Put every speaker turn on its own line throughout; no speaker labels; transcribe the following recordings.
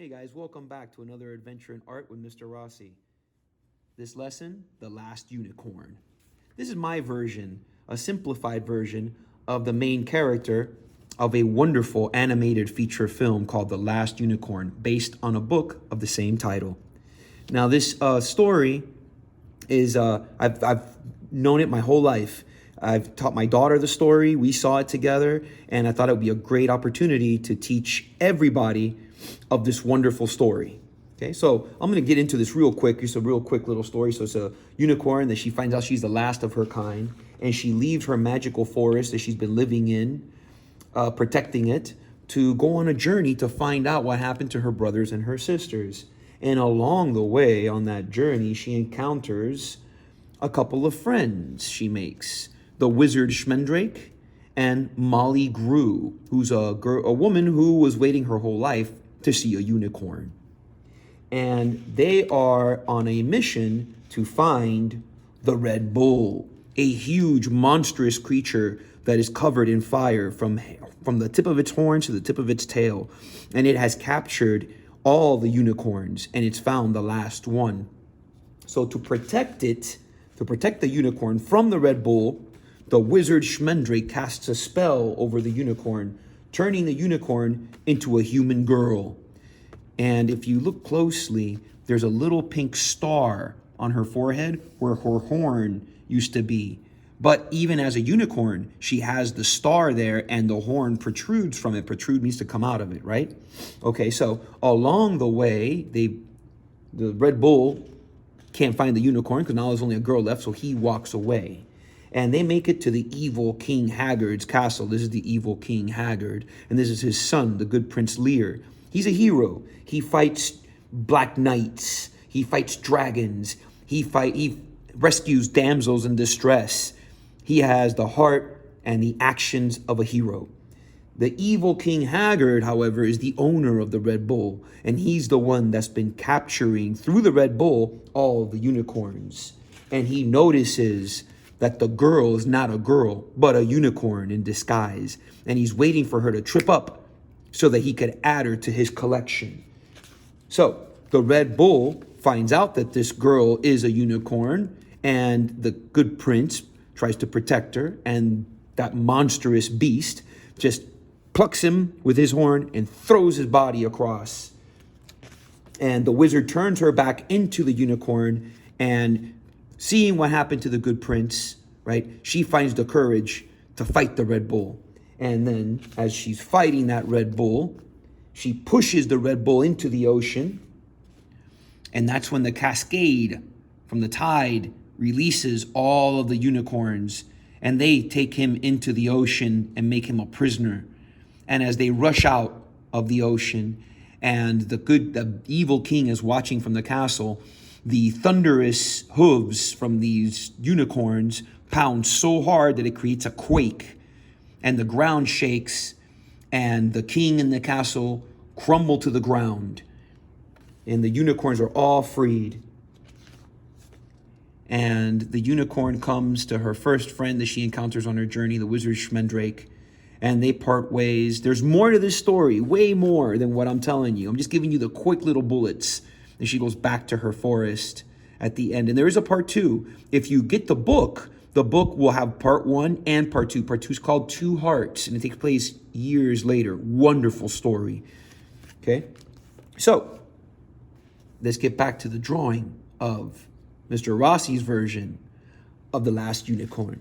Hey guys, welcome back to another adventure in art with Mr. Rossi. This lesson, The Last Unicorn. This is my version, a simplified version of the main character of a wonderful animated feature film called The Last Unicorn, based on a book of the same title. Now this story is, I've known it my whole life. I've taught my daughter the story, we saw it together, and I thought it would be a great opportunity to teach everybody of this wonderful story. Okay, so I'm going to get into this real quick. It's a real quick little story. So it's a unicorn that she finds out she's the last of her kind, and she leaves her magical forest that she's been living in, protecting it, to go on a journey to find out what happened to her brothers and her sisters. And along the way on that journey, she encounters a couple of friends she makes. The wizard Schmendrake and Molly Grew, who's a woman who was waiting her whole life to see a unicorn. And they are on a mission to find the Red Bull, a huge, monstrous creature that is covered in fire from the tip of its horns to the tip of its tail. And it has captured all the unicorns, and it's found the last one. So to protect it, to protect the unicorn from the Red Bull, the wizard Schmendrake casts a spell over the unicorn, turning the unicorn into a human girl. And if you look closely, there's a little pink star on her forehead where her horn used to be. But even as a unicorn, she has the star there and the horn protrudes from it. Protrude means to come out of it, right? Okay, so along the way, the Red Bull can't find the unicorn because now there's only a girl left, so he walks away. And they make it to the evil King Haggard's castle. This is the evil King Haggard. And this is his son, the good Prince Lear. He's a hero. He fights black knights. He fights dragons. He rescues damsels in distress. He has the heart and the actions of a hero. The evil King Haggard, however, is the owner of the Red Bull. And he's the one that's been capturing, through the Red Bull, all the unicorns. And he notices that the girl is not a girl, but a unicorn in disguise. And he's waiting for her to trip up so that he could add her to his collection. So the Red Bull finds out that this girl is a unicorn, and the good prince tries to protect her, and that monstrous beast just plucks him with his horn and throws his body across. And the wizard turns her back into the unicorn, and seeing what happened to the good prince, right, she finds the courage to fight the Red Bull. And then as she's fighting that Red Bull, she pushes the Red Bull into the ocean. And that's when the cascade from the tide releases all of the unicorns, and they take him into the ocean and make him a prisoner. And as they rush out of the ocean, and the evil king is watching from the castle, the thunderous hooves from these unicorns pound so hard that it creates a quake, and the ground shakes, and the king and the castle crumble to the ground, and the unicorns are all freed. And the unicorn comes to her first friend that she encounters on her journey, the wizard Schmendrake, and they part ways. There's more to this story, way more than what I'm telling you. I'm just giving you the quick little bullets. And she goes back to her forest at the end. And there is a part 2. If you get the book will have part 1 and part 2. Part 2 is called Two Hearts, and it takes place years later. Wonderful story. Okay? So, let's get back to the drawing of Mr. Rossi's version of The Last Unicorn.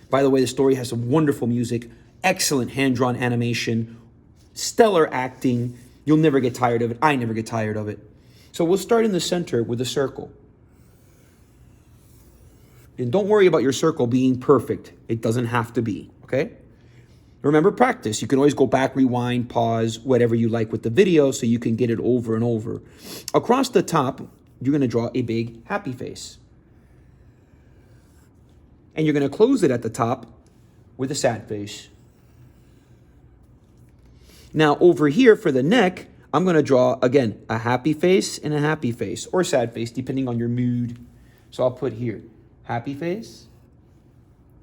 By the way, the story has some wonderful music, excellent hand-drawn animation, stellar acting. You'll never get tired of it. I never get tired of it. So we'll start in the center with a circle. And don't worry about your circle being perfect. It doesn't have to be, okay? Remember, practice. You can always go back, rewind, pause, whatever you like with the video so you can get it over and over. Across the top, you're going to draw a big happy face. And you're going to close it at the top with a sad face. Now, over here for the neck, I'm going to draw, again, a happy face and a happy face, or sad face, depending on your mood. So I'll put here, happy face,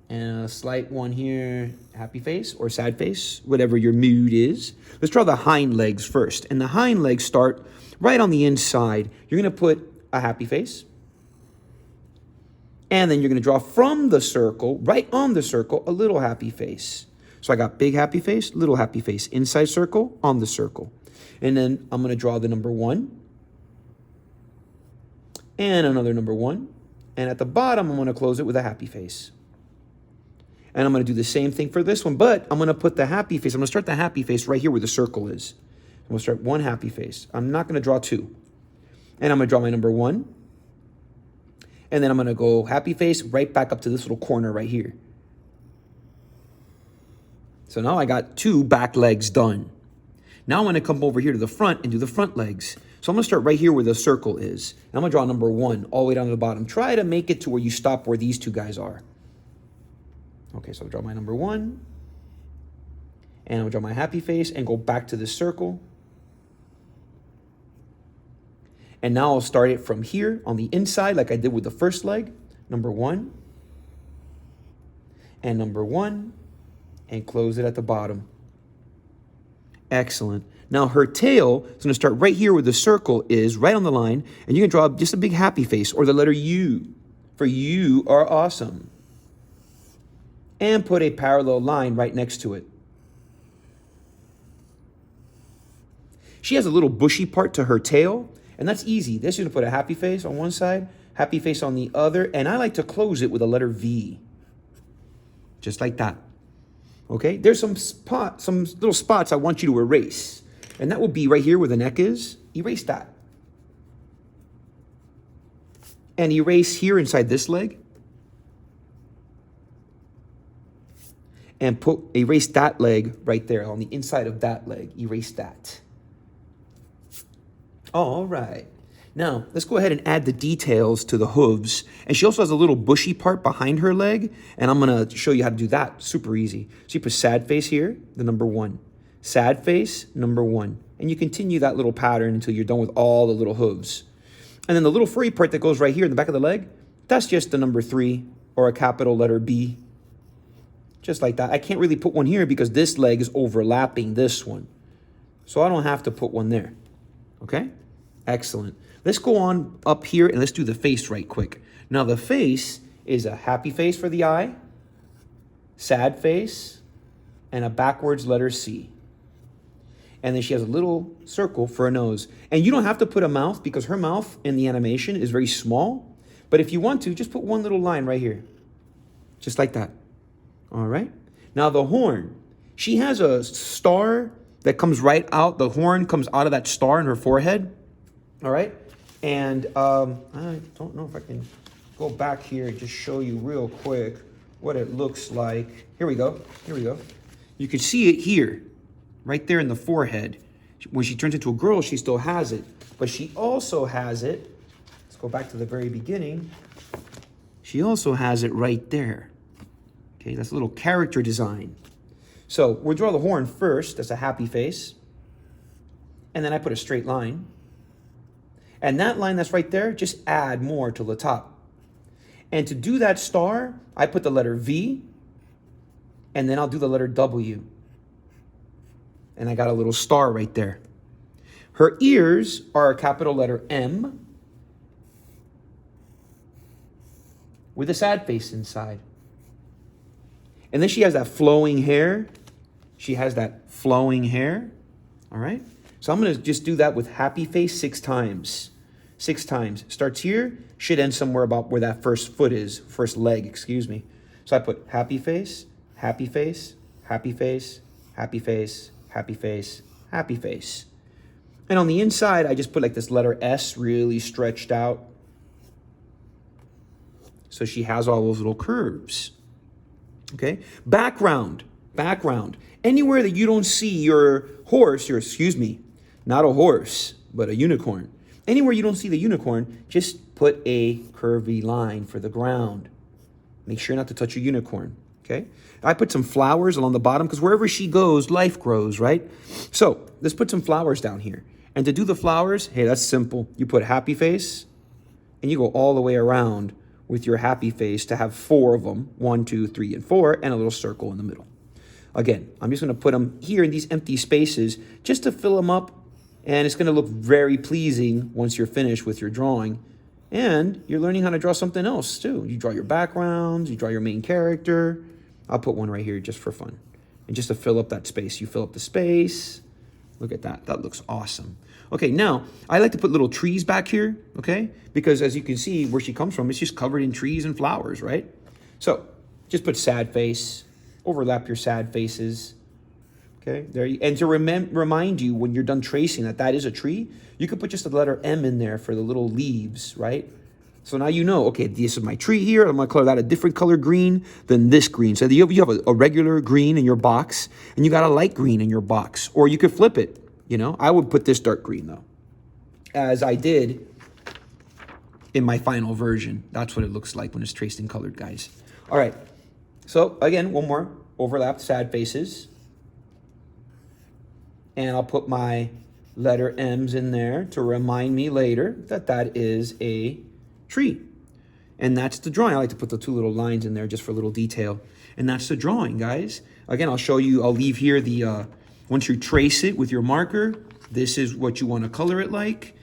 and a slight one here, happy face or sad face, whatever your mood is. Let's draw the hind legs first. And the hind legs start right on the inside, you're going to put a happy face. And then you're going to draw from the circle, right on the circle, a little happy face. So I got big happy face, little happy face, inside circle, on the circle. And then I'm going to draw the number 1. And another number 1. And at the bottom, I'm going to close it with a happy face. And I'm going to do the same thing for this one, but I'm going to put the happy face. I'm going to start the happy face right here where the circle is. I'm going to start 1 happy face. I'm not going to draw 2. And I'm going to draw my number 1. And then I'm going to go happy face right back up to this little corner right here. So now I got 2 back legs done. Now I'm going to come over here to the front and do the front legs. So I'm going to start right here where the circle is. And I'm going to draw number 1 all the way down to the bottom. Try to make it to where you stop where these 2 guys are. Okay, so I'll draw my number 1. And I'll draw my happy face and go back to the circle. And now I'll start it from here on the inside like I did with the first leg. Number 1. And number 1. And close it at the bottom. Excellent. Now her tail is going to start right here where the circle is, right on the line. And you're going to draw just a big happy face or the letter U for you are awesome. And put a parallel line right next to it. She has a little bushy part to her tail. And that's easy. This is going to put a happy face on one side, happy face on the other. And I like to close it with a letter V. Just like that. Okay? There's some little spots I want you to erase. And that will be right here where the neck is. Erase that. And erase here inside this leg. And erase that leg right there on the inside of that leg. Erase that. All right. Now, let's go ahead and add the details to the hooves. And she also has a little bushy part behind her leg. And I'm going to show you how to do that. Super easy. So you put sad face here, the number 1. Sad face, number 1. And you continue that little pattern until you're done with all the little hooves. And then the little furry part that goes right here in the back of the leg, that's just the number 3 or a capital letter B. Just like that. I can't really put one here because this leg is overlapping this one. So I don't have to put one there. Okay? Excellent. Let's go on up here and let's do the face right quick. Now the face is a happy face for the eye, sad face, and a backwards letter C. And then she has a little circle for a nose. And you don't have to put a mouth because her mouth in the animation is very small. But if you want to, just put one little line right here. Just like that. All right. Now the horn. She has a star that comes right out. The horn comes out of that star in her forehead. All right. And I don't know if I can go back here and just show you real quick what it looks like. Here we go. Here we go. You can see it here, right there in the forehead. When she turns into a girl, she still has it. But she also has it. Let's go back to the very beginning. She also has it right there. Okay, that's a little character design. So we'll draw the horn first. That's a happy face. And then I put a straight line. And that line that's right there, just add more to the top. And to do that star, I put the letter V. And then I'll do the letter W. And I got a little star right there. Her ears are a capital letter M. With a sad face inside. And then she has that flowing hair. She has that flowing hair. All right. So I'm going to just do that with happy face 6 times. 6 times. Starts here. Should end somewhere about where that first foot is. First leg, excuse me. So I put happy face, happy face, happy face, happy face, happy face, happy face. And on the inside, I just put like this letter S really stretched out. So she has all those little curves. Okay. Background. Background. Anywhere that you don't see your horse, not a horse, but a unicorn. Anywhere you don't see the unicorn, just put a curvy line for the ground. Make sure not to touch your unicorn. Okay. I put some flowers along the bottom because wherever she goes, life grows, right? So let's put some flowers down here. And to do the flowers, hey, that's simple. You put happy face and you go all the way around with your happy face to have 4 of them, 1, 2, 3, and 4, and a little circle in the middle. Again, I'm just going to put them here in these empty spaces just to fill them up And it's gonna look very pleasing once you're finished with your drawing. And you're learning how to draw something else too. You draw your backgrounds, you draw your main character. I'll put one right here just for fun. And just to fill up that space. You fill up the space. Look at that, that looks awesome. Okay, now, I like to put little trees back here, okay? Because as you can see, where she comes from, it's just covered in trees and flowers, right? So, just put sad face, overlap your sad faces, okay? There, and to remind you when you're done tracing that that is a tree, you could put just the letter M in there for the little leaves, right? So now you know, okay, this is my tree here. I'm gonna color that a different color green than this green. So you have a regular green in your box, and you got a light green in your box. Or you could flip it, you know? I would put this dark green though, as I did in my final version. That's what it looks like when it's traced and colored, guys. All right, so again, one more, overlapped sad faces. And I'll put my letter M's in there to remind me later that that is a tree. And that's the drawing. I like to put the two little lines in there just for a little detail. And that's the drawing, guys. Again, I'll show you, I'll leave here the, once you trace it with your marker, this is what you want to color it like.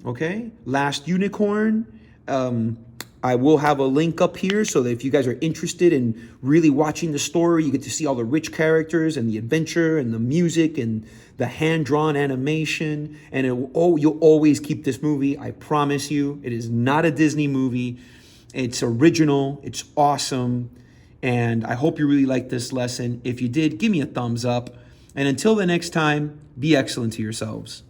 Okay, Last Unicorn. I will have a link up here so that if you guys are interested in really watching the story, you get to see all the rich characters and the adventure and the music and the hand-drawn animation. And you'll always keep this movie, I promise you. It is not a Disney movie. It's original, it's awesome. And I hope you really liked this lesson. If you did, give me a thumbs up. And until the next time, be excellent to yourselves.